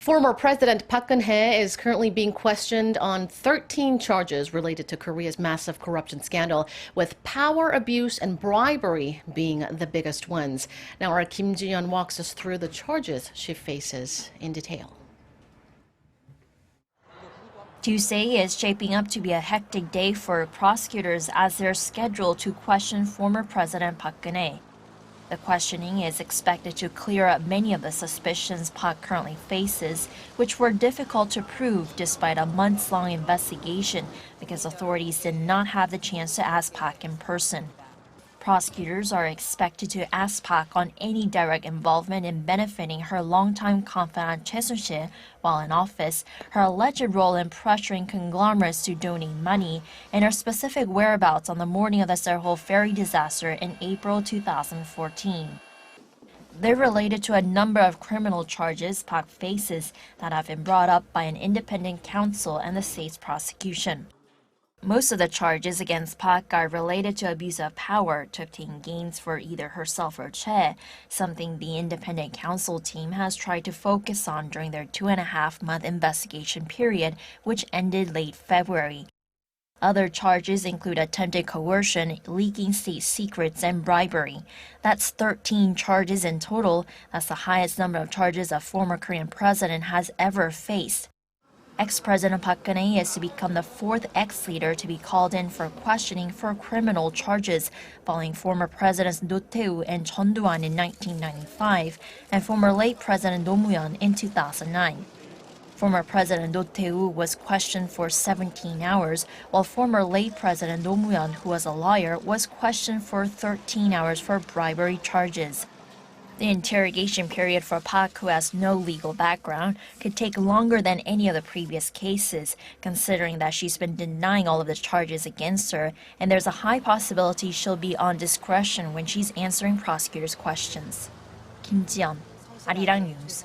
Former President Park Geun-hye is currently being questioned on 13 charges related to Korea's massive corruption scandal, with power abuse and bribery being the biggest ones. Now our Kim Ji-yeon walks us through the charges she faces in detail. Tuesday is shaping up to be a hectic day for prosecutors as they're scheduled to question former President Park Geun-hye. The questioning is expected to clear up many of the suspicions Park currently faces, which were difficult to prove despite a months-long investigation because authorities did not have the chance to ask Park in person. Prosecutors are expected to ask Park on any direct involvement in benefiting her longtime confidant Choi Soon-sil while in office, her alleged role in pressuring conglomerates to donate money, and her specific whereabouts on the morning of the Sewol ferry disaster in April 2014. They're related to a number of criminal charges Park faces that have been brought up by an independent counsel and the state's prosecution. Most of the charges against Park are related to abuse of power to obtain gains for either herself or Choi, something the independent counsel team has tried to focus on during their 2.5-month investigation period, which ended late February. Other charges include attempted coercion, leaking state secrets, and bribery. That's 13 charges in total. That's the highest number of charges a former Korean president has ever faced. Ex-President Park Geun-hye is to become the fourth ex-leader to be called in for questioning for criminal charges, following former Presidents Do Tae-woo and Chun Doo-hwan in 1995 and former late President Roh Moo-hyun in 2009. Former President Do Tae-woo was questioned for 17 hours, while former late President Roh Moo-hyun, who was a lawyer, was questioned for 13 hours for bribery charges. The interrogation period for Park, who has no legal background, could take longer than any of the previous cases, considering that she's been denying all of the charges against her, and there's a high possibility she'll be on discretion when she's answering prosecutors' questions. Kim Ji-yeon, Arirang News.